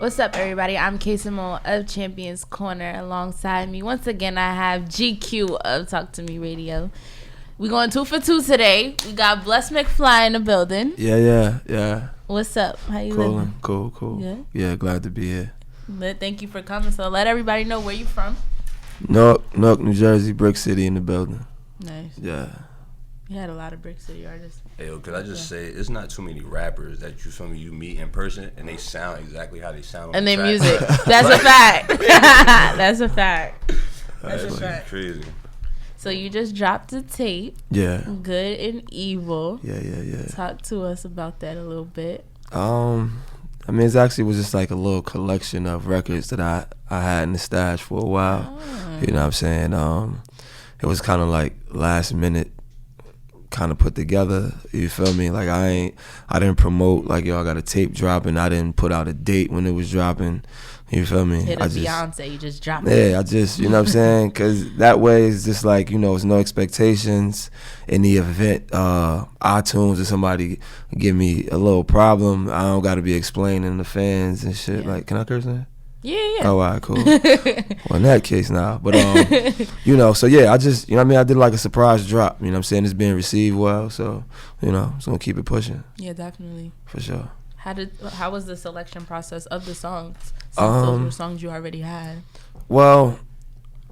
What's up, everybody? I'm Kayy Simone of Champions Corner. Alongside me, once again, I have GQ of Talk to Me Radio. We going 2 for 2 today. We got BlessMcFly in the building. Yeah. What's up? How you living? Cool. Good? Yeah, glad to be here. Thank you for coming. So let everybody know where you from. Newark, New Jersey, Brick City in the building. Nice. Yeah. You had a lot of Brick City artists. Hey, could I just say, it's not too many rappers that you meet in person and they sound exactly how they sound on and the their track. music. That's a fact. That's a fact. That's a fact. Crazy. So you just dropped a tape. Yeah. Good and Evil. Yeah. Talk to us about that a little bit. I mean, it actually was just like a little collection of records that I had in the stash for a while. Oh. You know what I'm saying? It was kind of like last minute kind of put together, you feel me? Like I didn't promote like, yo, I got a tape dropping. I didn't put out a date when it was dropping. You feel me? Hit a Beyonce, you just dropped it. Yeah, I just, you know what I'm saying? Because that way it's just like, you know, it's no expectations. In the event iTunes or somebody give me a little problem, I don't got to be explaining to fans and shit. Yeah. Like, can I curse that? Yeah. Oh, all right, cool. Well, in that case now. But, you know, so yeah, I just, you know what I mean? I did like a surprise drop, you know what I'm saying? It's being received well, so, you know, I'm just going to keep it pushing. Yeah, definitely. For sure. How was the selection process of the songs? Since those were songs you already had. Well,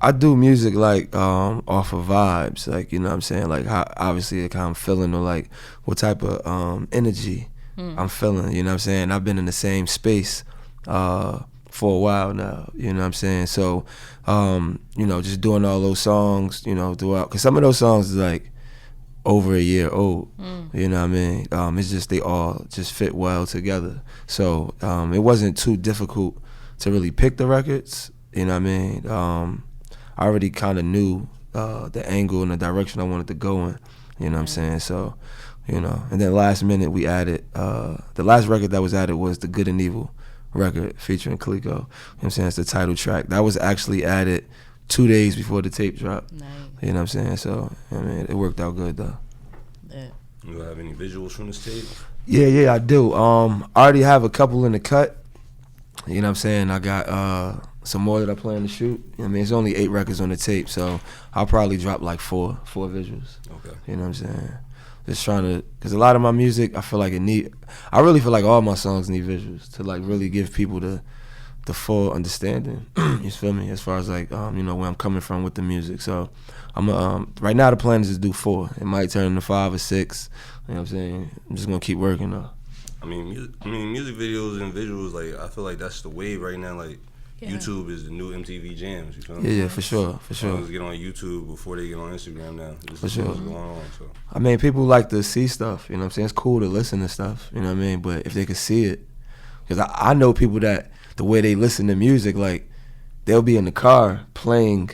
I do music like off of vibes, like, you know what I'm saying? Like how obviously like how I'm feeling or like what type of energy I'm feeling, you know what I'm saying? I've been in the same space for a while now, you know what I'm saying? So, you know, just doing all those songs, you know, throughout, because some of those songs is like over a year old, you know what I mean? It's just they all just fit well together. So it wasn't too difficult to really pick the records, you know what I mean? I already kind of knew the angle and the direction I wanted to go in, you know what I'm saying? So, you know, and then last minute we added, the last record that was added was the Good and Evil record featuring Kayy. You know what I'm saying? It's the title track. That was actually added 2 days before the tape dropped. Nice. You know what I'm saying? So, I mean, it worked out good though. Yeah. You have any visuals from this tape? Yeah, I do. I already have a couple in the cut. You know what I'm saying? I got some more that I plan to shoot. I mean, it's only 8 records on the tape, so I'll probably drop like four visuals. Okay. You know what I'm saying? Just trying to, because a lot of my music, I feel like I really feel like all my songs need visuals to like really give people the full understanding. You feel me? As far as like, you know, where I'm coming from with the music. So I'm right now the plan is to do 4. It might turn into 5 or 6. You know what I'm saying? I'm just gonna keep working though. I mean, music videos and visuals, like I feel like that's the wave right now. Like YouTube is the new MTV Jams. You feel me? Yeah, for sure. Songs get on YouTube before they get on Instagram now. For sure. What's going on? So I mean, people like to see stuff. You know what I'm saying? It's cool to listen to stuff. You know what I mean? But if they could see it, because I know people that the way they listen to music, like they'll be in the car playing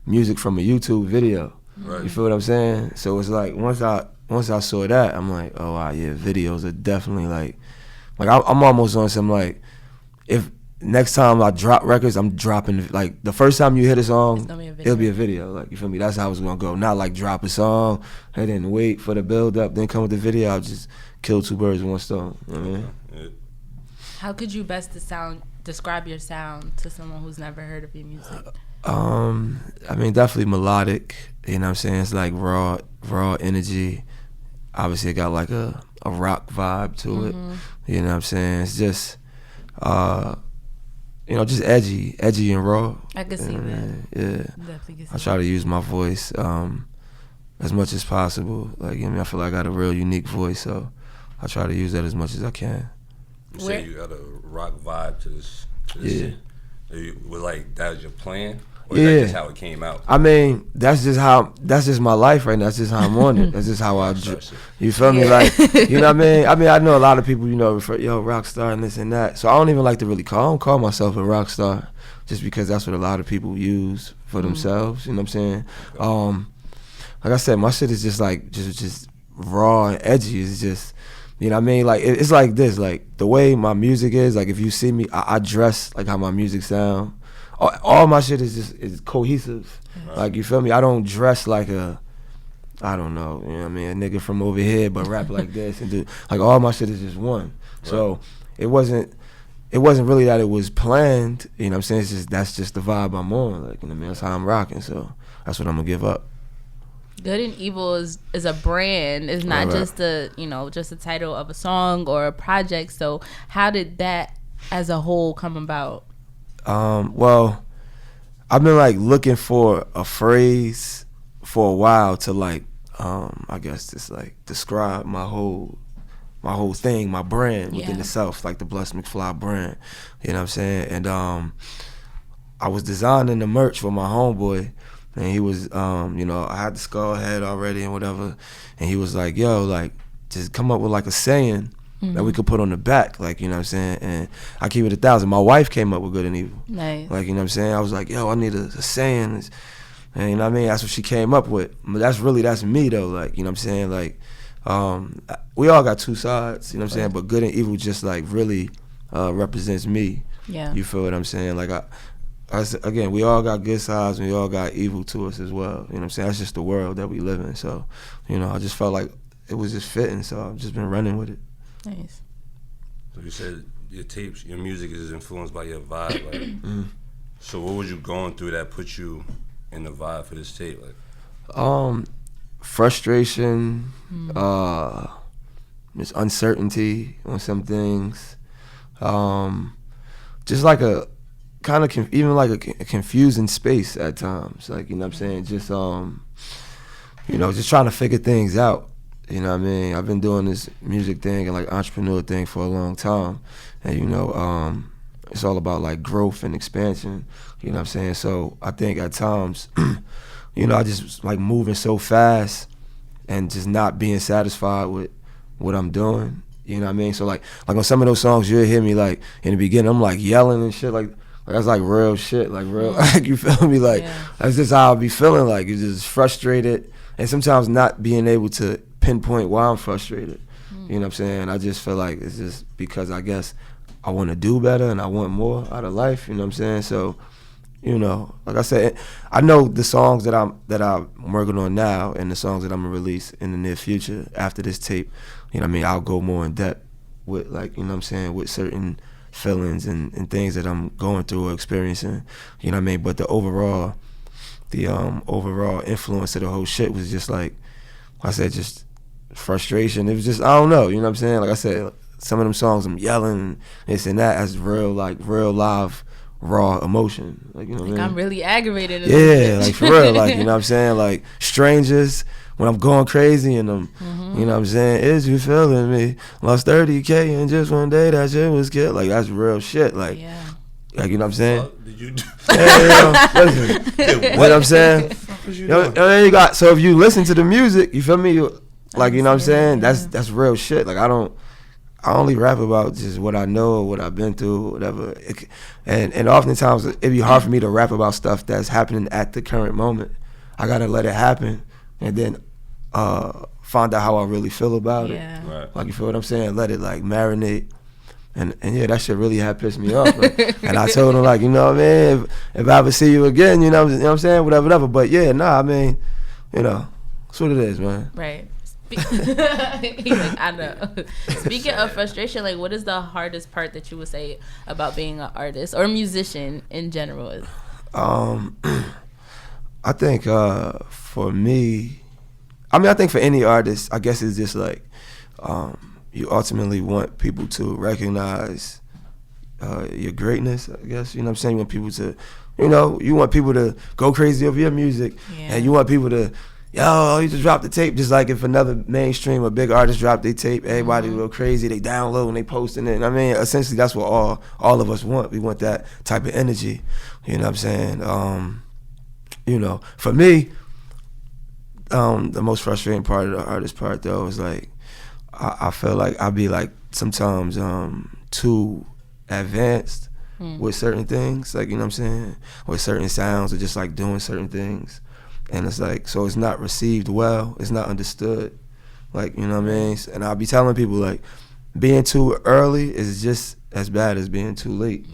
music from a YouTube video. Right. You feel what I'm saying? So it's like once I saw that, I'm like, oh wow, yeah, videos are definitely like I'm almost on some like, if next time I drop records, I'm dropping like the first time you hit a song, it'll be a video. Like, you feel me? That's how it's gonna go. Not like drop a song and then wait for the build up, then come with the video. I'll just kill 2 birds with 1 stone. You know what I mean? Yeah. How could you best describe your sound to someone who's never heard of your music? I mean, definitely melodic. You know what I'm saying? It's like raw energy. Obviously, it got like a rock vibe to it. You know what I'm saying? It's just, you know, just edgy and raw. I can see that. Yeah. Definitely can see I try to use my voice as much as possible. Like, you know, I feel like I got a real unique voice, so I try to use that as much as I can. You say you got a rock vibe to this Yeah. Was like that was your plan? Or is that just how it came out? I mean, that's just my life right now. That's just how I'm on it. That's just how you feel me? Like, you know what I mean? I mean, I know a lot of people, you know, refer, yo, rock star and this and that. So I don't even like to really I don't call myself a rock star just because that's what a lot of people use for themselves. You know what I'm saying? Like I said, my shit is just like, just raw and edgy. It's just, you know what I mean? Like, it's like this, like the way my music is, like if you see me, I dress like how my music sound. All my shit is cohesive. Right. Like, you feel me? I don't dress like I don't know, you know what I mean, a nigga from over here, but rap like this and do, like all my shit is just one. Right. So it wasn't it wasn't really that it was planned. You know what I'm saying? It's just that's just the vibe I'm on. Like, you know what I mean? That's how I'm rocking. So that's what I'm gonna give up. Good and Evil is a brand. It's not just a just a title of a song or a project. So how did that as a whole come about? Well, I've been like looking for a phrase for a while to like I guess just like describe my whole thing, my brand within itself, like the BlessMcFly brand. You know what I'm saying? And I was designing the merch for my homeboy. And he was, I had the skull head already and whatever. And he was like, yo, like, just come up with like a saying that we could put on the back. Like, you know what I'm saying? And I keep it 1,000. My wife came up with Good and Evil. Nice. Like, you know what I'm saying? I was like, yo, I need a saying. And you know what I mean? That's what she came up with. But that's me though. Like, you know what I'm saying? Like, we all got two sides, you know what I'm saying? But Good and Evil just like really represents me. Yeah. You feel what I'm saying? Like, again, we all got good sides and we all got evil to us as well. You know what I'm saying? That's just the world that we live in. So, I just felt like it was just fitting. So I've just been running with it. Nice. So you said your tapes, your music is influenced by your vibe. Like, so what was you going through that put you in the vibe for this tape? Like, frustration, just uncertainty on some things. Just like a kind of even like a confusing space at times, like, you know what I'm saying, just just trying to figure things out, you know what I mean. I've been doing this music thing and like entrepreneur thing for a long time, and it's all about like growth and expansion, you know what I'm saying. So I think at times I just like moving so fast and just not being satisfied with what I'm doing, you know what I mean. So like on some of those songs you'll hear me like in the beginning I'm like yelling and shit, like that's like real shit, like real, like, you feel me? Like, that's just how I be feeling, like, you're just frustrated, and sometimes not being able to pinpoint why I'm frustrated, you know what I'm saying? I just feel like it's just because I guess I want to do better and I want more out of life, you know what I'm saying? So, like I said, I know the songs that I'm working on now and the songs that I'm gonna release in the near future after this tape, you know what I mean, I'll go more in depth with, like, you know what I'm saying, with certain feelings and things that I'm going through or experiencing, you know what I mean. But the overall influence of the whole shit was just like I said, just frustration. It was just, I don't know, you know what I'm saying. Like I said, some of them songs I'm yelling this and that as real live raw emotion, like, you know what I mean. I'm really aggravated. Yeah, like for real, like, you know what I'm saying, like strangers. When I'm going crazy and I'm, you know what I'm saying, is you feeling me? Lost 30K in just one day, that shit was killed. Like, that's real shit. Like, like, you know what I'm saying? What did you do? Listen, you know what I'm saying? Then you got, so if you listen to the music, you feel me? Like, you know what I'm saying? That's real shit. Like, I only rap about just what I know or what I've been through or whatever. And oftentimes it'd be hard for me to rap about stuff that's happening at the current moment. I gotta let it happen and then find out how I really feel about it. Right. Like, you feel what I'm saying? Let it like marinate. And yeah, that shit really had pissed me off. Like, and I told him, like, you know what I mean, if I ever see you again, you know what I'm saying, whatever. But yeah, I mean, that's what it is, man. Right. He's like, I know. Speaking of frustration, like, what is the hardest part that you would say about being an artist or musician in general? I think for me, I think for any artist, I guess it's just like you ultimately want people to recognize your greatness, I guess. You know what I'm saying? You want people to, you want people to go crazy over your music, and you want people to, yo, you just dropped the tape. Just like if another mainstream or big artist dropped their tape, everybody go crazy, they download and they posting it. I mean, essentially that's what all of us want. We want that type of energy. You know what I'm saying? For me, the most frustrating part of the artist part though is like I feel like I be like sometimes too advanced with certain things, like, you know what I'm saying, with certain sounds or just like doing certain things, and it's like, so it's not received well, it's not understood, like, you know what I mean. And I'll be telling people, like, being too early is just as bad as being too late.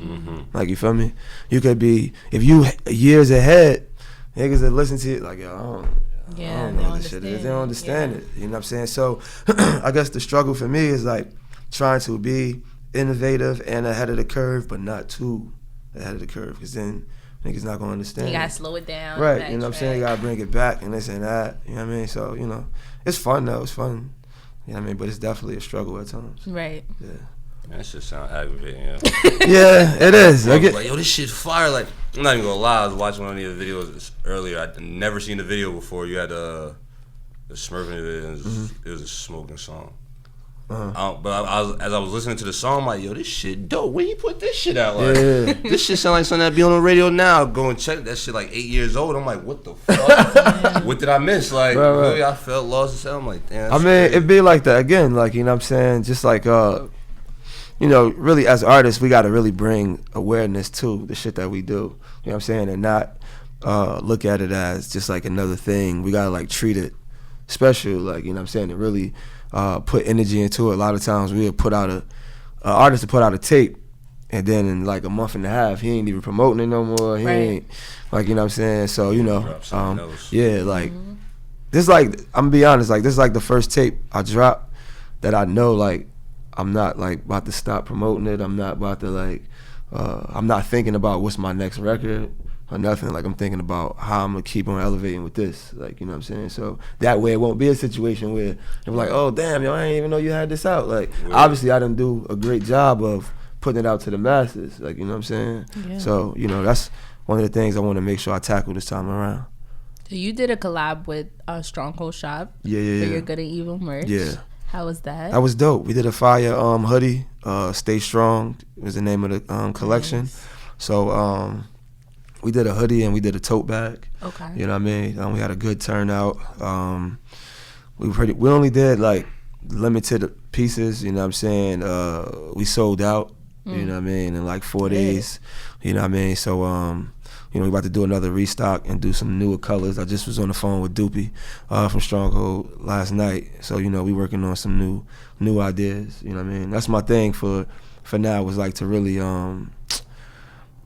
Like, you feel me? You could be, if you years ahead, niggas that listen to it like, yo, I don't know what this shit is. They don't understand it. You know what I'm saying? So I guess the struggle for me is like trying to be innovative and ahead of the curve, but not too ahead of the curve, because then niggas not gonna understand. You gotta slow it down. Right, you know what I'm saying? You gotta bring it back and this and that. You know what I mean? So, you know, it's fun though. It's fun. You know what I mean? But it's definitely a struggle at times. Right. Yeah. That shit sound aggravating, yeah. Yeah, it is. I was like, yo, this shit fire. Like, I'm not even gonna lie. I was watching one of the videos earlier. I'd never seen the video before. You had the Smurfing it, and it was a smoking song. But as I was listening to the song, I'm like, yo, this shit dope. Where you put this shit out? Like, this shit sound like something that be on the radio now. Go and check that shit like 8 years old. I'm like, what the fuck? What did I miss? Like, really, I felt lost and stuff. I'm like, damn. I mean, it'd be like that again. Like, you know what I'm saying? Just like, you know, really as artists, we got to really bring awareness to the shit that we do. You know what I'm saying? And not look at it as just like another thing. We got to like treat it special, like, you know what I'm saying? And really put energy into it. A lot of times we would put out a artist to put out a tape, and then in like a month and a half, he ain't even promoting it no more. He ain't, like, you know what I'm saying? So, you know, yeah, like, this like, I'm gonna be honest, like, this is like the first tape I dropped that I know, like, I'm not like about to stop promoting it. I'm not about to like, I'm not thinking about what's my next record or nothing. Like, I'm thinking about how I'm gonna keep on elevating with this. Like, you know what I'm saying? So that way it won't be a situation where they're like, oh damn, yo, I didn't even know you had this out. Like, obviously I didn't do a great job of putting it out to the masses. Like, you know what I'm saying? Yeah. So, you know, that's one of the things I want to make sure I tackle this time around. So you did a collab with Stronghold Shop. Yeah. For your Good and Evil merch. Yeah. How was that? That was dope. We did a fire hoodie. Stay Strong was the name of the collection. Nice. So we did a hoodie and we did a tote bag. Okay. You know what I mean? We had a good turnout. We only did like limited pieces. You know what I'm saying? We sold out. You know what I mean? In like 4 days. You know what I mean? So you know, we about to do another restock and do some newer colors. I just was on the phone with Doopy from Stronghold last night. So, you know, we working on some new ideas. You know what I mean? That's my thing for now, was like to really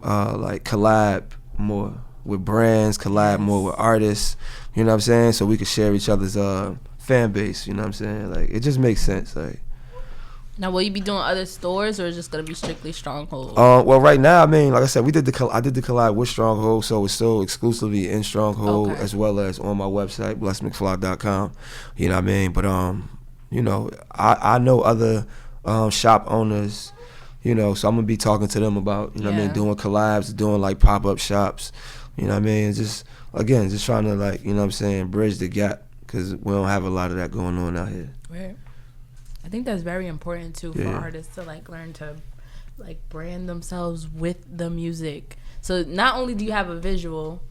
like collab more with brands, collab more with artists. You know what I'm saying? So we could share each other's fan base. You know what I'm saying? Like, it just makes sense. Like. Now, will you be doing other stores, or is it just gonna be strictly Stronghold? Well, right now, I mean, like I said, I did the collab with Stronghold, so it's still exclusively in Stronghold, as well as on my website, BlessMcFly.com. You know what I mean? But you know, I know other shop owners, you know, so I'm gonna be talking to them about, you know what I mean, doing collabs, doing like pop-up shops. You know what I mean? Just trying to, like, you know what I'm saying, bridge the gap, because we don't have a lot of that going on out here. Right. I think that's very important too for artists to like learn to like brand themselves with the music. So not only do you have a visual,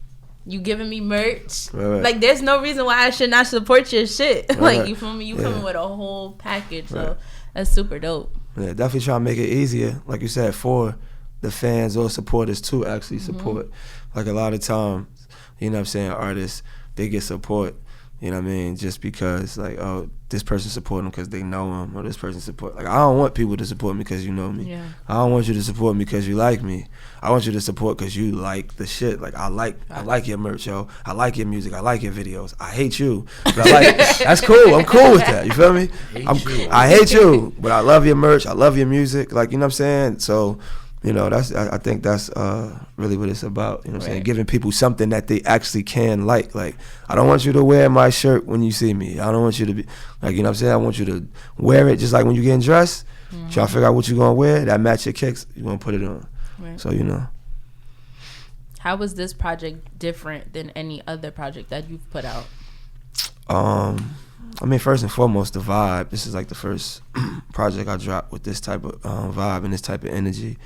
you giving me merch. Right. Like, there's no reason why I should not support your shit. Like, you feel me? You coming with a whole package. So that's super dope. Yeah, definitely trying to make it easier, like you said, for the fans or supporters to actually support. Like, a lot of times, you know what I'm saying, artists, they get support, you know what I mean, just because, like, oh, this person support them because they know him, or this person support. Like, I don't want people to support me because you know me. Yeah. I don't want you to support me because you like me. I want you to support because you like the shit. Like, I like your merch, yo. I like your music. I like your videos. I hate you, but I like that's cool. I'm cool with that. You feel me? I hate you, but I love your merch. I love your music. Like, you know what I'm saying? So, you know, I think that's really what it's about. You know what I'm saying? Giving people something that they actually can like. Like, I don't want you to wear my shirt when you see me. I don't want you to be, like, you know what I'm saying? I want you to wear it just like when you getting dressed. Try to figure out what you're going to wear. That match your kicks, you're going to put it on. Right. So, you know. How was this project different than any other project that you've put out? I mean, first and foremost, the vibe. This is like the first project I dropped with this type of vibe and this type of energy.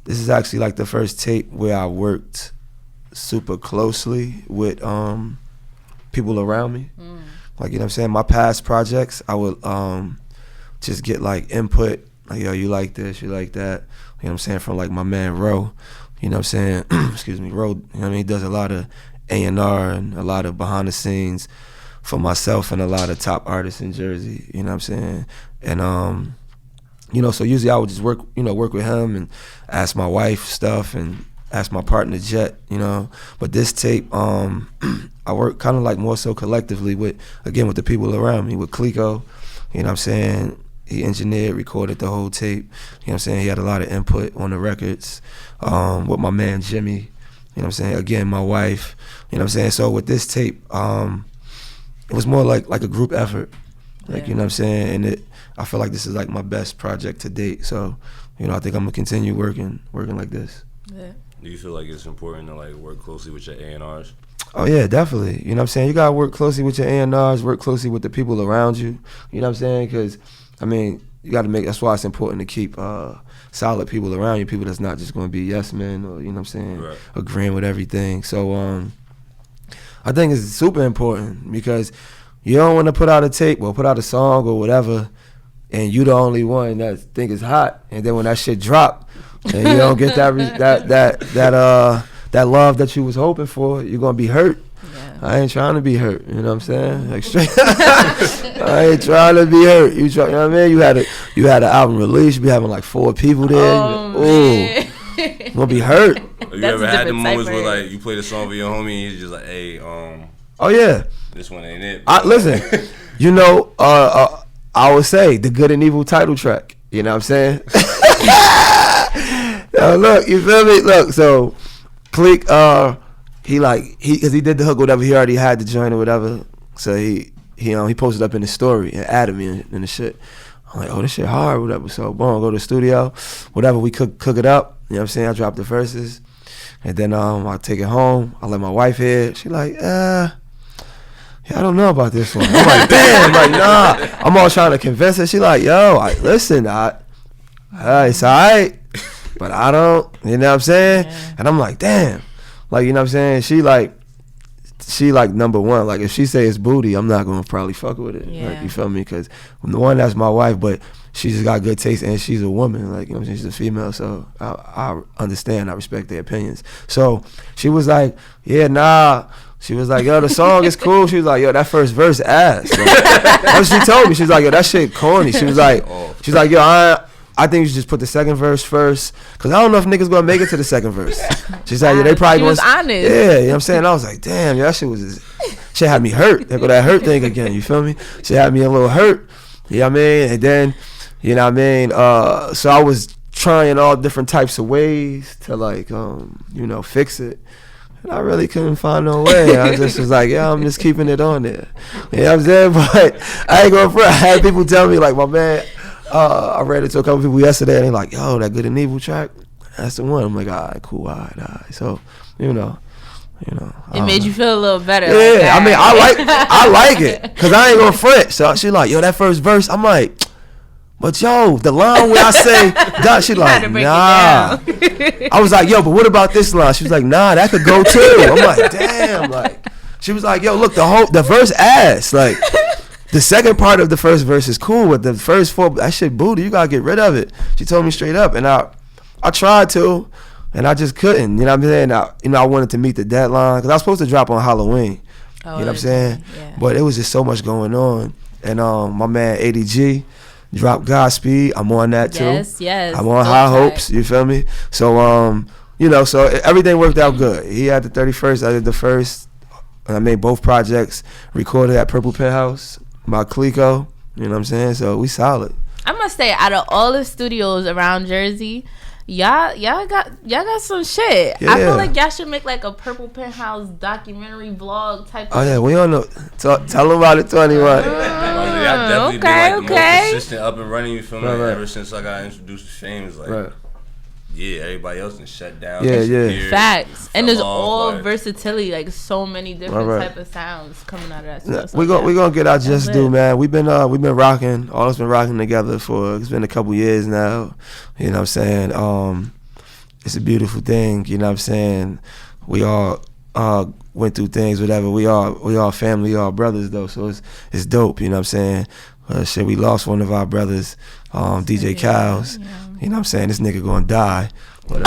This is actually like the first tape where I worked super closely with people around me. Like, you know what I'm saying? My past projects, I would just get like input. Like, yo, you like this, you like that. You know what I'm saying? From like my man, Ro. You know what I'm saying? Excuse me, Ro. You know what I mean? He does a lot of A&R and a lot of behind the scenes for myself and a lot of top artists in Jersey, you know what I'm saying? And you know, so usually I would just work with him and ask my wife stuff and ask my partner Jet, you know. But this tape, I work kind of like more so collectively with the people around me, with Clico, you know what I'm saying? He engineered, recorded the whole tape. You know what I'm saying? He had a lot of input on the records with my man Jimmy. You know what I'm saying? Again, my wife. You know what I'm saying? So with this tape, it was more like a group effort. Like, you know what I'm saying? And I feel like this is like my best project to date. So, you know, I think I'm gonna continue working like this. Yeah. Do you feel like it's important to like work closely with your A&Rs? Oh yeah, definitely. You know what I'm saying? You gotta work closely with your A&Rs, work closely with the people around you. You know what I'm saying? Because, I mean, you gotta that's why it's important to keep solid people around you, people that's not just gonna be yes men or, you know what I'm saying, right, agreeing with everything. So I think it's super important because you don't want to put out a tape or put out a song or whatever, and you the only one that think it's hot, and then when that shit drop, and you don't get that love that you was hoping for, you're gonna be hurt. Yeah. I ain't trying to be hurt. You know what I'm saying? Like straight. I ain't trying to be hurt. You know what I mean? You had an album release. You be having like 4 people there. Oh, you gonna be hurt. You ever had the moments where like you play the song for your homie and he's just like, hey, oh yeah, this one ain't it. Listen, you know, I would say the Good and Evil title track. You know what I'm saying? Now look, you feel me? Look, so Click, because he did the hook, whatever. He already had the joint or whatever. So he posted up in the story and added me in the shit. I'm like, oh, this shit hard, whatever. So boom, go to the studio, whatever. We cook it up. You know what I'm saying? I drop the verses, and then I take it home. I let my wife hear it. She like, yeah, I don't know about this one. I'm like, damn, like nah. I'm all trying to convince her. She like, yo, listen, it's alright, but I don't. You know what I'm saying? Yeah. And I'm like, damn, like you know what I'm saying? She like number one. Like if she say it's booty, I'm not gonna probably fuck with it. Yeah. Like you feel me? Because the one that's my wife, but she just got good taste and she's a woman. Like you know what I'm saying? She's a female, so I understand. I respect their opinions. So she was like, yeah, nah. She was like, yo, the song is cool. She was like, yo, that first verse ass. Like, that's what she told me. She was like, yo, that shit corny. She was like, yo, I think you should just put the second verse first, because I don't know if niggas gonna make it to the second verse. She's like, yeah, they probably was honest. Yeah, you know what I'm saying? I was like, damn, yo, that shit had me hurt. There go that hurt thing again, you feel me? She had me a little hurt, you know what I mean? And then, you know what I mean? So I was trying all different types of ways to like, you know, fix it. And I really couldn't find no way. I just was like, yeah, I'm just keeping it on there. You know what I'm saying? But I ain't going front. I had people tell me, like, my man, I read it to a couple people yesterday, and they're like, yo, that Good and Evil track, that's the one. I'm like, all right, cool, all right. So, you know. It made you feel a little better. Yeah, like I mean, I like it, because I ain't going to front. So she like, yo, that first verse, I'm like, but yo, the line where I say, God, she like, nah. I was like, yo, but what about this line? She was like, nah, that could go too. I'm like, damn. Like, she was like, yo, look, the verse ass. Like, the second part of the first verse is cool, but the first 4, that shit booty. You gotta get rid of it. She told me straight up, and I tried to, and I just couldn't. You know what I'm saying? I wanted to meet the deadline because I was supposed to drop on Halloween. You know what I'm saying? Yeah. But it was just so much going on, and my man ADG. Drop Godspeed. I'm on that too. Yes. I'm on High Hopes. You feel me? So you know, so everything worked out good. He had the 31st. I did the first. I made both projects. Recorded at Purple Penthouse by Clico. You know what I'm saying? So we solid. I must say, out of all the studios around Jersey, y'all got some shit. Yeah. I feel like y'all should make like a Purple Penthouse documentary vlog type. Oh yeah, we all know. Tell them about it, 21. I've definitely been like the most consistent up and running. You feel me? Right. Ever since I got introduced to fame, it's like, yeah, everybody else is shut down. Yeah. Facts. And there's all versatility, like so many different type of sounds coming out of that stuff. So we gonna get our just due, man. We've been rocking. All of us been rocking together it's been a couple years now. You know what I'm saying? It's a beautiful thing. You know what I'm saying? We all went through things, whatever. We all family, all brothers though. So it's dope. You know what I'm saying? We lost one of our brothers, DJ Cows. Yeah. You know what I'm saying? This nigga gonna die. But you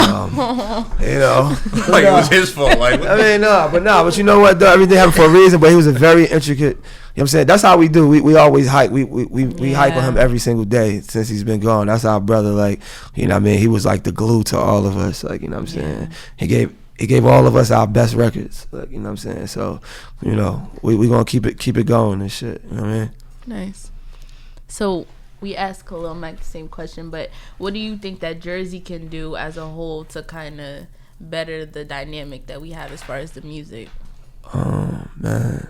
know, like it was his fault. Like I mean, but you know what? Though, everything happened for a reason. But he was a very intricate. You know what I'm saying? That's how we do. We always hype. We hype on him every single day since he's been gone. That's our brother. Like, you know what I mean? He was like the glue to all of us. Like, you know what I'm saying? He gave all of us our best records. Like, you know what I'm saying? So, you know, we gonna keep it going and shit. You know what I mean? Nice. So we asked Khalil Mack the same question, but what do you think that Jersey can do as a whole to kind of better the dynamic that we have as far as the music? Oh, man.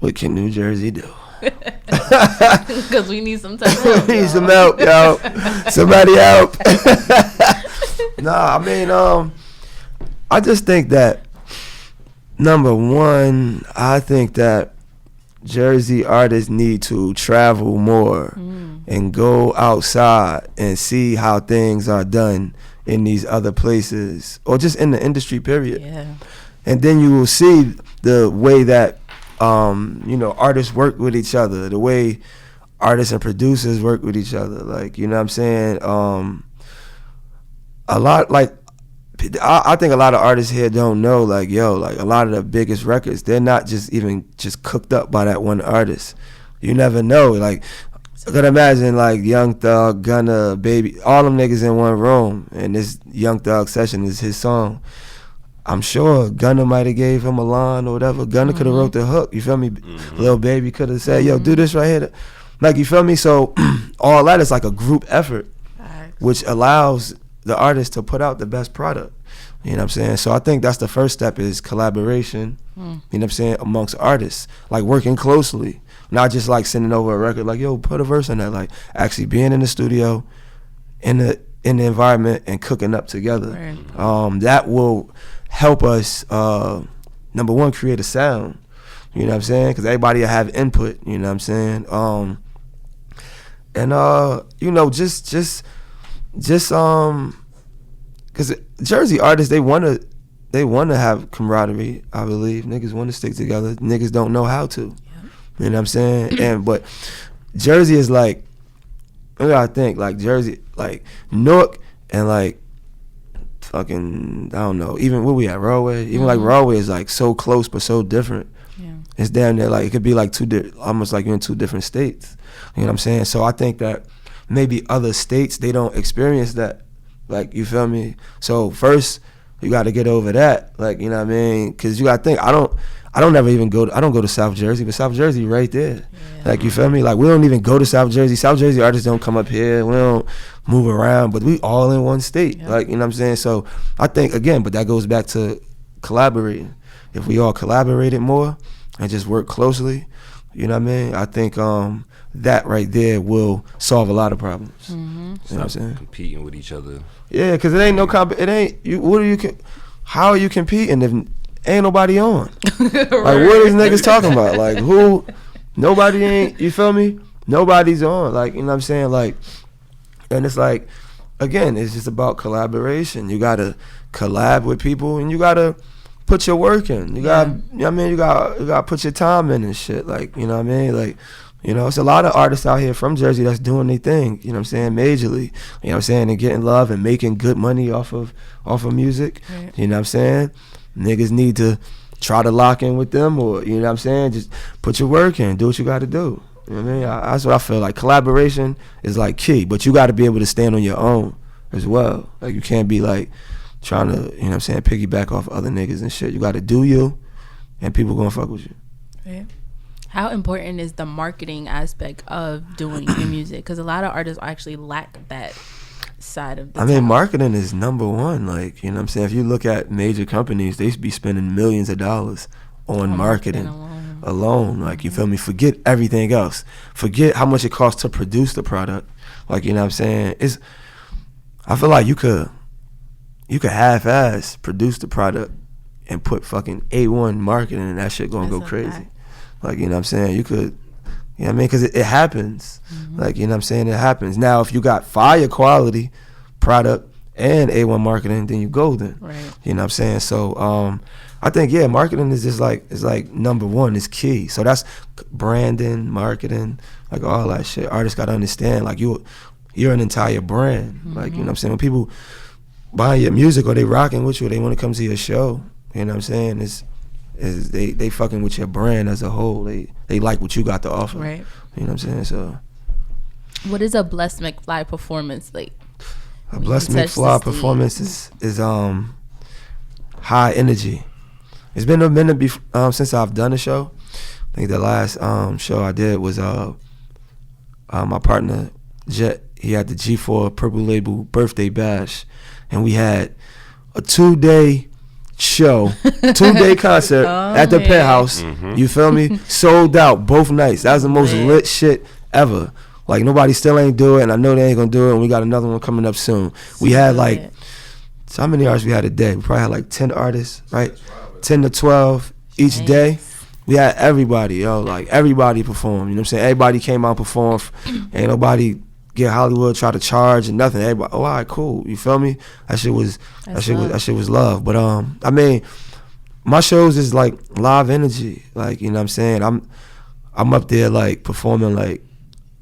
What can New Jersey do? Because we need some type of help. We need some help, yo. Somebody help. Nah, I mean, I just think that, number one, I think that Jersey artists need to travel more and go outside and see how things are done in these other places, or just in the industry, period. Yeah. And then you will see the way that artists work with each other, the way artists and producers work with each other. Like, you know what I'm saying? A lot, like, I think a lot of artists here don't know, like, like a lot of the biggest records, they're not just cooked up by that one artist. You never know. Like, I could imagine, like, Young Thug, Gunna, Baby, all them niggas in one room, and this Young Thug session is his song. I'm sure Gunna might have gave him a line or whatever. Gunna could have wrote the hook. You feel me? Lil Baby could have said, yo, do this right here. Like, you feel me? So all that is like a group effort, which allows the artist to put out the best product. You know what I'm saying? So I think that's the first step, is collaboration, you know what I'm saying, amongst artists. Like, working closely. Not just like sending over a record, like, yo, put a verse on that. Like, actually being in the studio, in the environment, and cooking up together. Right. That will help us, number one, create a sound. You know what I'm saying? Because everybody will have input. You know what I'm saying? Because Jersey artists, they wanna have camaraderie. I believe niggas want to stick together. Niggas don't know how to. You know what I'm saying? But Jersey is like, I think, like, Jersey, like Newark and like fucking, I don't know, even where we at, Rahway, even like Rahway is like so close but so different. Yeah. It's damn near like, it could be like almost like you're in two different states. You know what I'm saying? So I think that maybe other states, they don't experience that. Like, you feel me? So first you got to get over that. Like, you know what I mean? Because you got to think, I don't go to South Jersey, but South Jersey right there. Yeah. Like, you feel me? Like, we don't even go to South Jersey. South Jersey artists don't come up here. We don't move around, but we all in one state. Yeah. Like, you know what I'm saying? So I think, again, but that goes back to collaborating. If we all collaborated more and just work closely, you know what I mean? I think that right there will solve a lot of problems. You know what I'm saying? Competing with each other. Yeah, because it ain't no how are you competing if ain't nobody on? Like, what is niggas talking about? Like, who? Nobody ain't, you feel me? Nobody's on. Like, you know what I'm saying? Like, and it's like, again, it's just about collaboration. You got to collab with people, and you got to put your work in. You got, you know what I mean? You got to put your time in and shit. Like, you know what I mean? Like, you know, it's a lot of artists out here from Jersey that's doing their thing, you know what I'm saying, majorly. You know what I'm saying? And getting love and making good money off of music. Right. You know what I'm saying? Niggas need to try to lock in with them, or, you know what I'm saying, just put your work in, do what you got to do. You know what I mean? That's what I feel like. Collaboration is like key, but you got to be able to stand on your own as well. Like, you can't be like trying to, you know what I'm saying, piggyback off other niggas and shit. You got to do you, and people gonna fuck with you. Right. How important is the marketing aspect of doing your music? Because a lot of artists actually lack that side of the I mean, marketing is number one. Like, you know what I'm saying? If you look at major companies, they be spending millions of dollars on marketing alone. Like, you feel me? Forget everything else. Forget how much it costs to produce the product. Like, you know what I'm saying? I feel like you could half-ass produce the product and put fucking A1 marketing, and that shit gonna go crazy. Fact. Like, you know what I'm saying? You could, you know what I mean? Because it happens. Like, you know what I'm saying? It happens. Now, if you got fire quality product and A1 marketing, then you golden. Right. You know what I'm saying? So, I think, marketing is just like, it's like number one, is key. So that's branding, marketing, like all that shit. Artists got to understand, like, you're an entire brand. Like, you know what I'm saying? When people buy your music or they rocking with you, or they want to come to your show, you know what I'm saying? Is they fucking with your brand as a whole. They like what you got to offer. Right. You know what I'm saying? So, what is a BlessMcFly performance like? A BlessMcFly performance is high energy. It's been a minute since I've done a show, think the last show I did was my partner Jet. He had the G4 Purple Label birthday bash, and we had a 2-day show, 2-day concert at the Penthouse. You feel me? Sold out both nights. That was the most lit shit ever. Like, nobody still ain't do it, and I know they ain't gonna do it, and we got another one coming up soon. We had like, so how many artists we had a day? We probably had like 10 artists, right? 10 to 12 each day. We had everybody, yo, like everybody performed. You know what I'm saying? Everybody came out and performed. Ain't nobody get Hollywood, try to charge and nothing. Everybody, oh, all right, cool. You feel me? That shit was love. But I mean, my shows is like live energy. Like, you know what I'm saying? I'm up there like performing like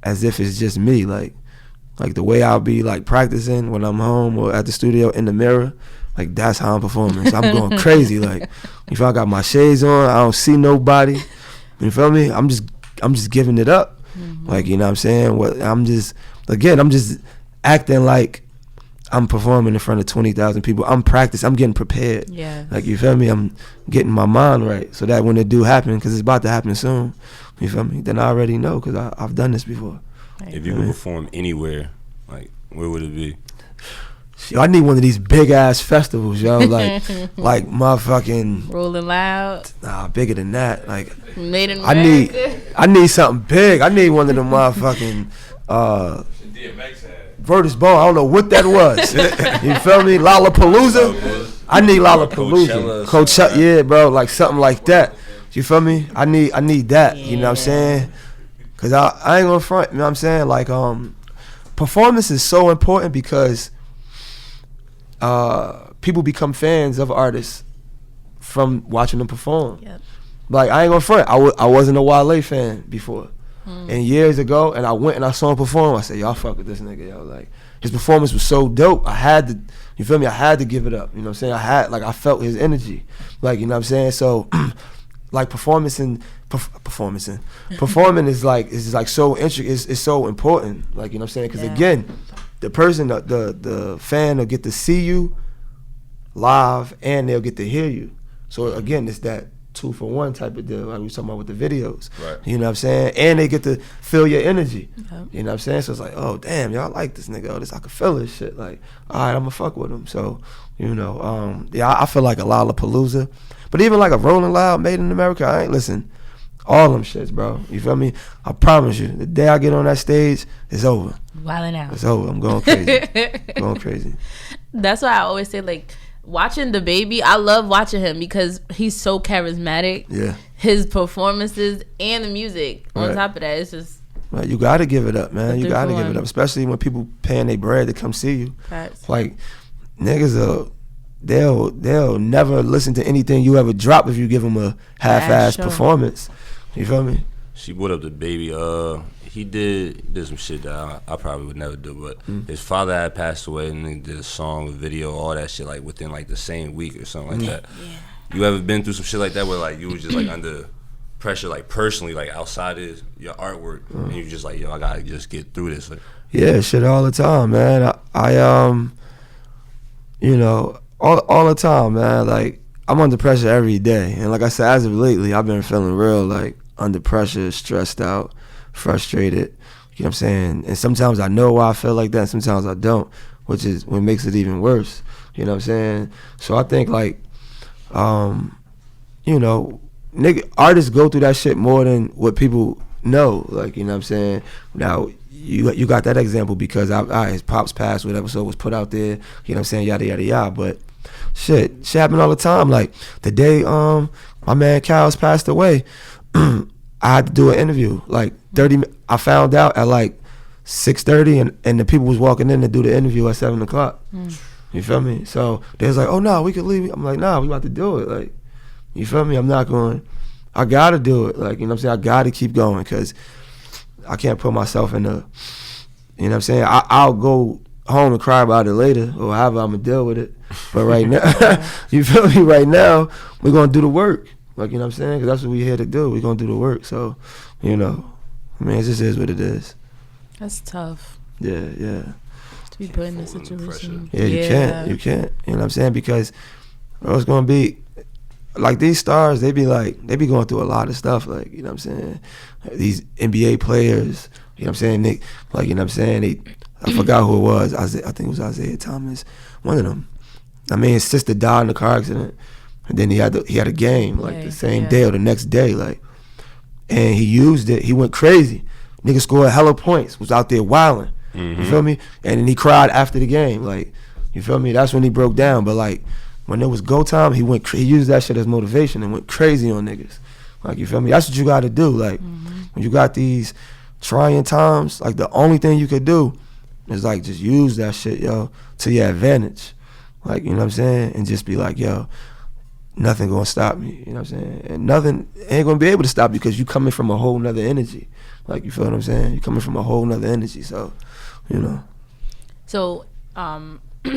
as if it's just me. Like the way I'll be like practicing when I'm home or at the studio in the mirror. Like, that's how I'm performing. So I'm going crazy. Like, if I got my shades on, I don't see nobody. You feel me? I'm just giving it up. Like, you know what I'm saying? I'm just acting like I'm performing in front of 20,000 people. I'm practicing. I'm getting prepared. Yeah. Like, you feel me? I'm getting my mind right so that when it do happen, because it's about to happen soon, you feel me? Then I already know because I've done this before. If you could perform anywhere, like, where would it be? Yo, I need one of these big ass festivals, yo. Like motherfucking Rolling Loud. Nah, bigger than that. Like, Made in America. I need something big. I need one of them motherfucking Virtus Bone. I don't know what that was. You feel me? Lollapalooza. I need Lollapalooza. Coachella, yeah, bro. Like something like that. You feel me? I need that. You know what I'm saying? Cause I ain't gonna front. You know what I'm saying? Like performance is so important because people become fans of artists from watching them perform. Yep. Like, I ain't gonna front. I wasn't a Wale fan before. And years ago, and I went and I saw him perform. I said, y'all fuck with this nigga, yo. Like, his performance was so dope. I had to, you feel me? I had to give it up. You know what I'm saying? I felt his energy. Like, you know what I'm saying? So, like, performing is like so it's so important. Like, you know what I'm saying? Because again, the person, the fan will get to see you live and they'll get to hear you. So again, it's that 2-for-1 type of deal, like we was talking about with the videos. Right. You know what I'm saying? And they get to feel your energy. Yep. You know what I'm saying? So it's like, oh damn, y'all like this nigga. Oh, I can feel this shit. Like, all right, I'ma fuck with him. So, you know, I feel like a Lollapalooza. But even like a Rolling Loud, Made in America, I ain't listen. All them shits, bro. You feel me? I promise you, the day I get on that stage, it's over. Wilding out. It's over. I'm going crazy. That's why I always say, like, watching the baby, I love watching him because he's so charismatic. Yeah. His performances and the music. On top of that, it's just. Right, you gotta give it up, man. You gotta give it up, especially when people paying their bread to come see you. Facts. Like, niggas they'll never listen to anything you ever drop if you give them a half-ass performance. You feel me? She brought up the baby. He did some shit that I probably would never do, but his father had passed away and he did a song, a video, all that shit, like within like the same week or something like that. Yeah. You ever been through some shit like that where like you was just like under pressure, like personally, like outside of your artwork, and you just like, yo, I gotta just get through this? Like, yeah, shit all the time, man. I you know, all the time, man. Like, I'm under pressure every day, and like I said, as of lately, I've been feeling real like under pressure, stressed out, frustrated. You know what I'm saying? And sometimes I know why I feel like that, sometimes I don't, which is what makes it even worse. You know what I'm saying? So I think like, you know, artists go through that shit more than what people know. Like, you know what I'm saying? Now, you got that example because his pops passed, whatever, so it was put out there. You know what I'm saying? Yada, yada, yada. But shit happen all the time. Like, the day my man Kyle's passed away, I had to do an interview. Like, I found out at like 6:30 and the people was walking in to do the interview at 7 o'clock. You feel me? So they was like, oh no, we could leave. I'm like, nah, we about to do it. Like, you feel me? I'm not going. I gotta do it. Like, you know what I'm saying? I gotta keep going because I can't put myself in the, you know what I'm saying? I'll go home and cry about it later or however I'm gonna deal with it. But right now, you feel me? Right now, we're gonna do the work. Like, you know what I'm saying? Because that's what we're here to do. We're gonna do the work. So, you know, I mean, it just is what it is. That's tough. Yeah. To be put in this situation. Yeah, you can't. You know what I'm saying? Because it's gonna be, like these stars, they be going through a lot of stuff, like, you know what I'm saying? These NBA players, you know what I'm saying? They, like, you know what I'm saying? I forgot who it was. I think it was Isaiah Thomas, one of them. I mean, his sister died in a car accident, and then he had a game like the same day or the next day, like, and he used it. He went crazy. Nigga scored hella points. Was out there wilding. You feel me? And then he cried after the game, like, you feel me? That's when he broke down. But like, when it was go time, he used that shit as motivation and went crazy on niggas. Like, you feel me? That's what you got to do. Like, when you got these trying times, like, the only thing you could do is like just use that shit, yo, to your advantage. Like, you know what I'm saying? And just be like, yo, nothing gonna stop me. You know what I'm saying? And nothing ain't gonna be able to stop you because you coming from a whole nother energy. Like, you feel what I'm saying? You coming from a whole nother energy. So, you know. So,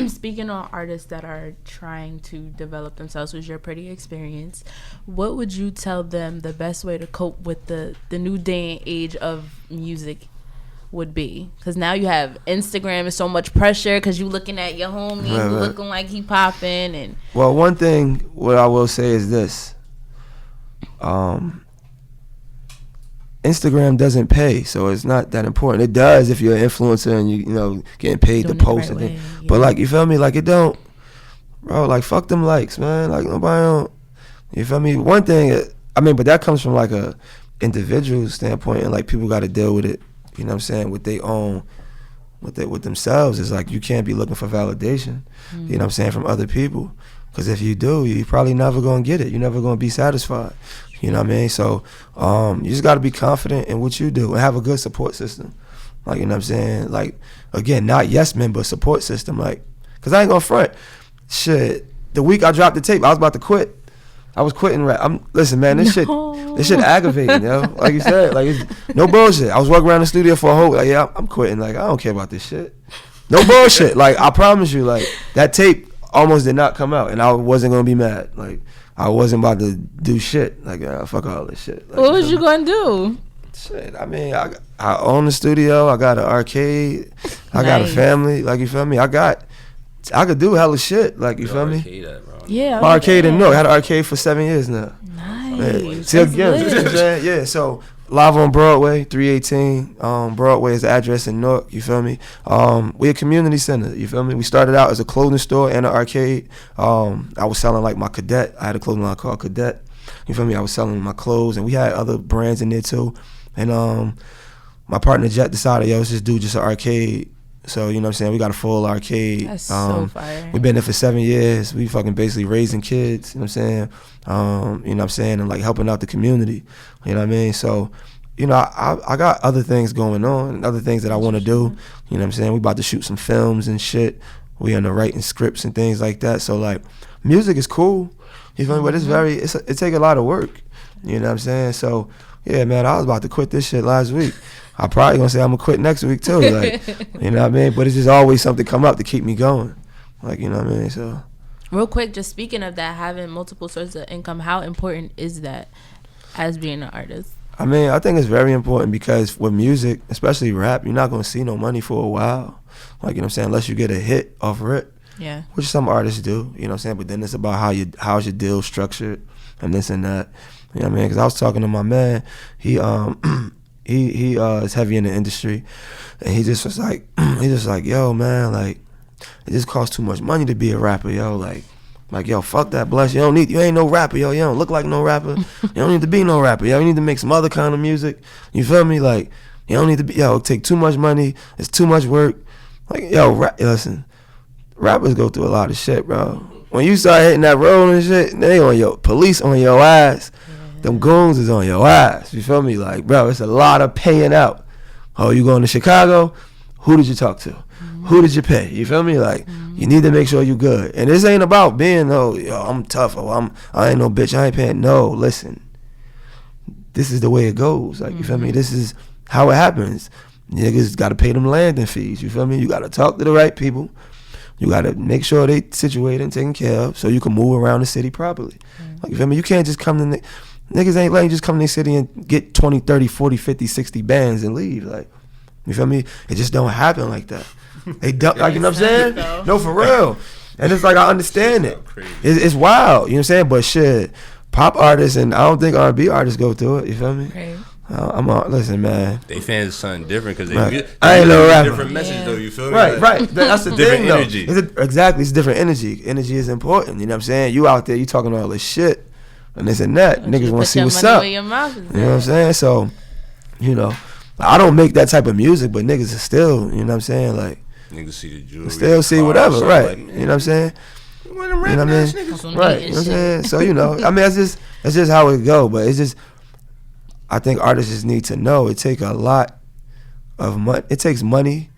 speaking on artists that are trying to develop themselves with your pretty experience, what would you tell them the best way to cope with the new day and age of music would be? Because now you have Instagram and so much pressure because you looking at your homie looking like he popping. And well, one thing what I will say is this: Instagram doesn't pay, so it's not that important. It does if you're an influencer and you know getting paid to post and things. But like, you feel me? Like, it don't, bro. Like, fuck them likes, man. Like, nobody don't. You feel me? One thing, I mean, but that comes from like a individual standpoint, and like people got to deal with it. You know what I'm saying? With their own, with themselves. It's like you can't be looking for validation. You know what I'm saying? From other people, because if you do, you probably never gonna get it. You're never gonna be satisfied. You know what I mean? So you just got to be confident in what you do and have a good support system. Like, you know what I'm saying? Like, again, not yes men, but support system. Like, because I ain't gonna front. Shit, the week I dropped the tape, I was about to quit. I was quitting rap. Listen, man, this shit aggravating, yo. Like you said, like, it's no bullshit. I was walking around the studio for a whole, like, yeah, I'm quitting. Like, I don't care about this shit. No bullshit. Like, I promise you, like, that tape almost did not come out, and I wasn't gonna be mad. Like, I wasn't about to do shit. Like, fuck all this shit. Like, what was you gonna do? Shit, I mean, I own the studio. I got an arcade. I got a family. Like, you feel me? I could do hella shit. Like, you feel me? Yeah. My arcade in Newark. I had an arcade for 7 years now. Nice. See, again, yeah. So live on Broadway, 318. Broadway is the address in Newark. You feel me? We a community center. You feel me? We started out as a clothing store and an arcade. I was selling like my Cadet. I had a clothing line called Cadet. You feel me? I was selling my clothes, and we had other brands in there too. And my partner Jet decided, yo, let's just do an arcade. So, you know what I'm saying? We got a full arcade. That's so fire. We've been there for 7 years. We fucking basically raising kids, you know what I'm saying? You know what I'm saying? And like helping out the community, you know what I mean? So, you know, I got other things going on and other things that I want to do, you know what I'm saying? We about to shoot some films and shit. We in the writing scripts and things like that. So like, music is cool, you feel me? But it take a lot of work, you know what I'm saying? So, yeah, man, I was about to quit this shit last week. I probably gonna say I'm gonna quit next week too, like, you know what I mean? But it's just always something come up to keep me going, like, you know what I mean? So, real quick, just speaking of that, having multiple sources of income, how important is that as being an artist? I mean, I think it's very important because with music, especially rap, you're not gonna see no money for a while, like, you know what I'm saying? Unless you get a hit off rip, yeah, which some artists do, you know what I'm saying? But then it's about how's your deal structured and this and that, you know what I mean? Because I was talking to my man, he is heavy in the industry, and he just was like, yo, man, like, it just costs too much money to be a rapper, yo, like, yo, fuck that, Bless, you ain't no rapper, yo, you don't look like no rapper, you don't need to be no rapper, yo, you need to make some other kind of music, you feel me, like, you don't need to be, yo, it take too much money, it's too much work, like, yo, listen, rappers go through a lot of shit, bro. When you start hitting that road and shit, they on your, police on your ass. Them goons is on your ass. You feel me? Like, bro, it's a lot of paying out. Oh, you going to Chicago? Who did you talk to? Who did you pay? You feel me? Like, you need to make sure you good. And this ain't about being, yo, I'm tough. I ain't no bitch. I ain't paying. No, listen. This is the way it goes. Like, you feel me? This is how it happens. Niggas got to pay them landing fees. You feel me? You got to talk to the right people. You got to make sure they situated and taken care of so you can move around the city properly. Like, you feel me? You can't just come to... Niggas ain't letting you just come to the city and get 20, 30, 40, 50, 60 bands and leave. Like, you feel me? It just don't happen like that. They don't, like, you know what I'm saying? No, for real. And it's like, I understand it. It's wild, you know what I'm saying? But shit, pop artists and I don't think R&B artists go through it, you feel me? Right. Listen, man. They fans is something different because they I ain't no rapper. Different message though, you feel me? Right. That's the different thing, energy. Though. Exactly, it's different energy. Energy is important, you know what I'm saying? You out there, you talking all this shit and this and that. But niggas want to see what's up. You know what I'm saying? So, you know, I don't make that type of music, but niggas are still, you know what I'm saying? Like, niggas see the jewelry. Still see whatever, right? Like, you know what I'm saying? One of them rapping ass niggas. Right, you know what I'm saying? So, you know, I mean, that's just how it go, but it's just, I think artists just need to know it take a lot of money. It takes money,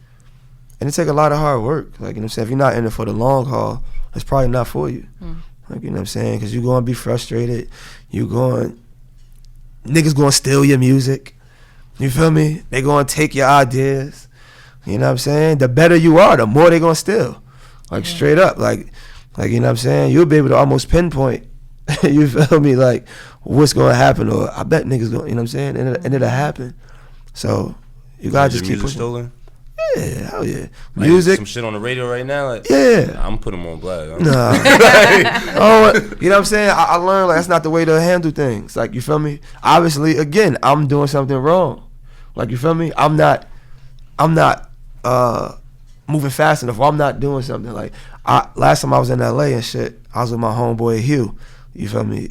and it take a lot of hard work. Like, you know what I'm saying? If you're not in it for the long haul, it's probably not for you. Like, you know what I'm saying? Because you're going to be frustrated. Niggas going to steal your music. You feel me? They going to take your ideas. You know what I'm saying? The better you are, the more they going to steal. Like, straight up. Like, you know what I'm saying? You'll be able to almost pinpoint, you feel me, like, what's going to happen, or I bet niggas going, you know what I'm saying? And it'll happen. So, you got to just keep pushing. Stolen? Yeah, hell yeah. Like Music. Some shit on the radio right now? Like, yeah. I'm putting them on blast. Nah. You know what I'm saying? I learned, like, that's not the way to handle things. Like, you feel me? Obviously, again, I'm doing something wrong. Like, you feel me? I'm not moving fast enough, or I'm not doing something. Like, last time I was in LA and shit, I was with my homeboy Hugh. You feel me?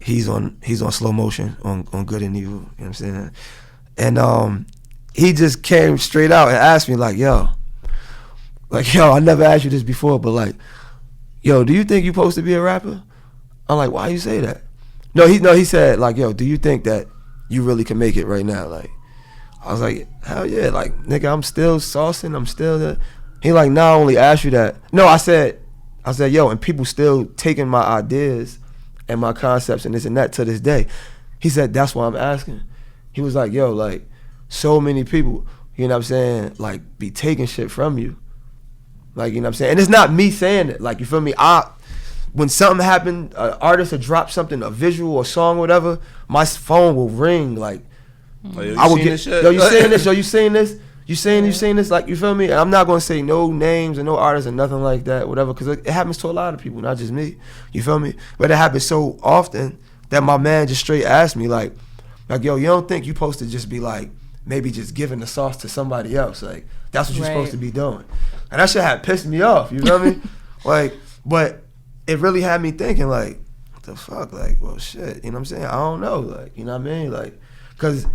He's on Slow Motion on Good and Evil. You know what I'm saying? And he just came straight out and asked me, like, yo, I never asked you this before, but like, yo, do you think you supposed to be a rapper? I'm like, why you say that? No, he said, like, yo, do you think that you really can make it right now? Like, I was like, hell yeah, like, nigga, I'm still saucing, I'm still there. He like, nah, I only asked you that. No, I said, yo, and people still taking my ideas and my concepts and this and that to this day. He said, that's why I'm asking. He was like, yo, like, so many people, you know what I'm saying, like, be taking shit from you. Like, you know what I'm saying? And it's not me saying it. Like, you feel me? When something happened, an artist would drop something, a visual or song, whatever, my phone will ring, like, I will get, yo, you saying this? Yo, you saying this? You saying this? Like, you feel me? And I'm not gonna say no names and no artists and nothing like that, whatever, because it happens to a lot of people, not just me. You feel me? But it happens so often that my man just straight asked me, like, yo, you don't think you supposed to just be like, maybe just giving the sauce to somebody else? Like, that's what you're supposed to be doing. And that shit had pissed me off. You feel me? Like, but it really had me thinking, like, what the fuck? Like, well, shit. You know what I'm saying? I don't know. Like, you know what I mean? Like, because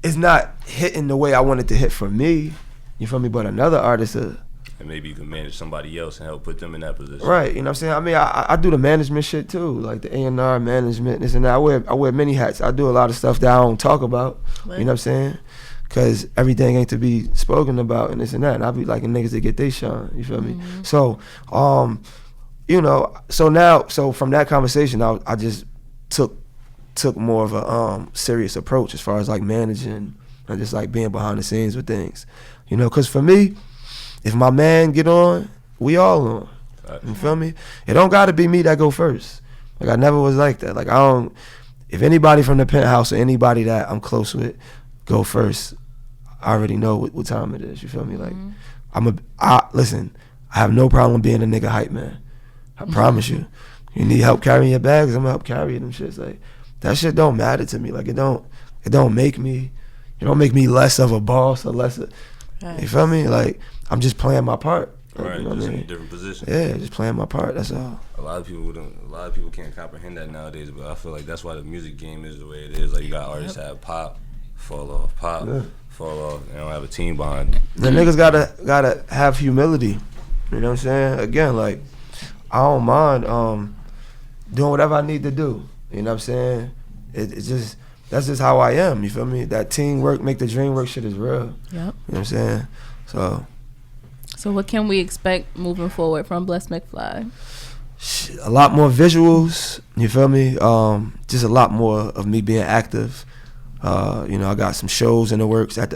it's not hitting the way I want it to hit for me, you feel me, but another artist. And maybe you can manage somebody else and help put them in that position. Right, you know what I'm saying? I mean, I do the management shit too, like the A&R management, this and that. I wear many hats. I do a lot of stuff that I don't talk about, you know what I'm saying? Because everything ain't to be spoken about and this and that. And I be like niggas that get they shine, you feel me? So, you know, so from that conversation, I just took more of a serious approach as far as like managing and just like being behind the scenes with things, you know, because for me, if my man get on, we all on. You feel me? It don't gotta be me that go first. Like, I never was like that. Like, if anybody from the Penthouse or anybody that I'm close with go first, I already know what time it is. You feel me? Like, listen, I have no problem being a nigga hype man. I promise you. You need help carrying your bags, I'm gonna help carry them shits. Like, that shit don't matter to me. Like, it don't make me less of a boss or less of, you feel me? Like, I'm just playing my part. Like, right, you know just what I mean? in a different position. Yeah, just playing my part, that's all. A lot of people can't comprehend that nowadays, but I feel like that's why the music game is the way it is. Like, you got artists that have pop, fall off, fall off, they don't have a team behind them. The niggas gotta have humility. You know what I'm saying? Again, like, I don't mind doing whatever I need to do. You know what I'm saying? It's just, that's just how I am, you feel me? That teamwork, make the dream work shit is real. Yep. You know what I'm saying? So what can we expect moving forward from BlessMcFly? A lot more visuals, you feel me? Just a lot more of me being active. You know, I got some shows in the works that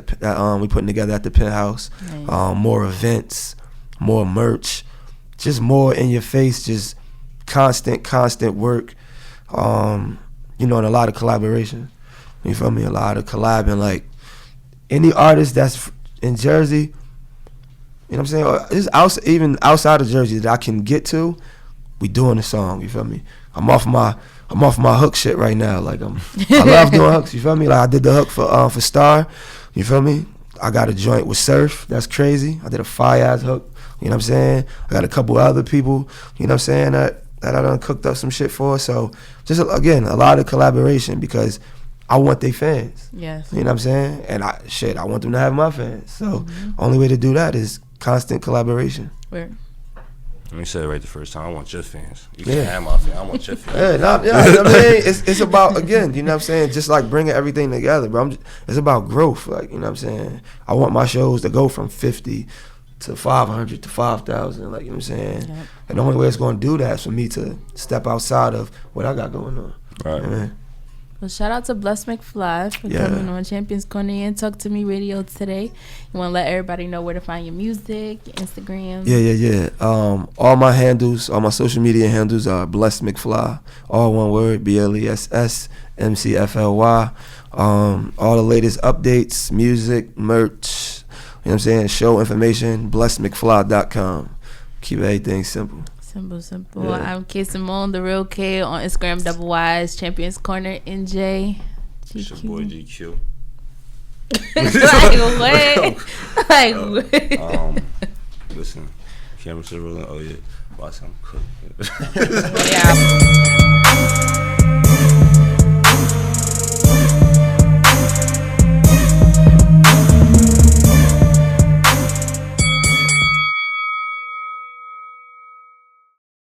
we putting together at the Penthouse. Nice. More events, more merch, just more in your face, just constant work. You know, and a lot of collaboration. You feel me? A lot of collabing. Like, any artist that's in Jersey, you know what I'm saying, or just even outside of Jersey that I can get to, we doing the song. You feel me? I'm off my hook shit right now. Like I love doing hooks. You feel me? Like I did the hook for Star. You feel me? I got a joint with Surf. That's crazy. I did a fire ass hook. You know what I'm saying? I got a couple other people. You know what I'm saying, that I done cooked up some shit for. So just again, a lot of collaboration because I want they fans. Yes. You know what I'm saying? And I want them to have my fans. So only way to do that is constant collaboration. Word. You said it right the first time. I want your fans. You can't have my fans. I want your fans. I mean, it's about, again, you know what I'm saying, just like bringing everything together, bro. It's about growth, like, you know what I'm saying. I want my shows to go from 50 to 500 to 5,000, like, you know what I'm saying. Yep. And the only way it's going to do that is for me to step outside of what I got going on. Right. You know what I mean? Well, shout out to BlessMcFly for coming on Champions Corner and Talk to Me Radio today. You want to let everybody know where to find your music, your Instagram? Yeah. All my handles, all my social media handles are BlessMcFly. All one word, BlessMcFly. All the latest updates, music, merch, you know what I'm saying, show information, BlessMcFly.com. Keep everything simple. Simple. Yeah. I'm Kayy Simone, the real K on Instagram, double Y's, Champions Corner, NJ. It's your boy GQ. Like what? Listen, camera still rolling. Oh yeah, watch him cook. Yeah.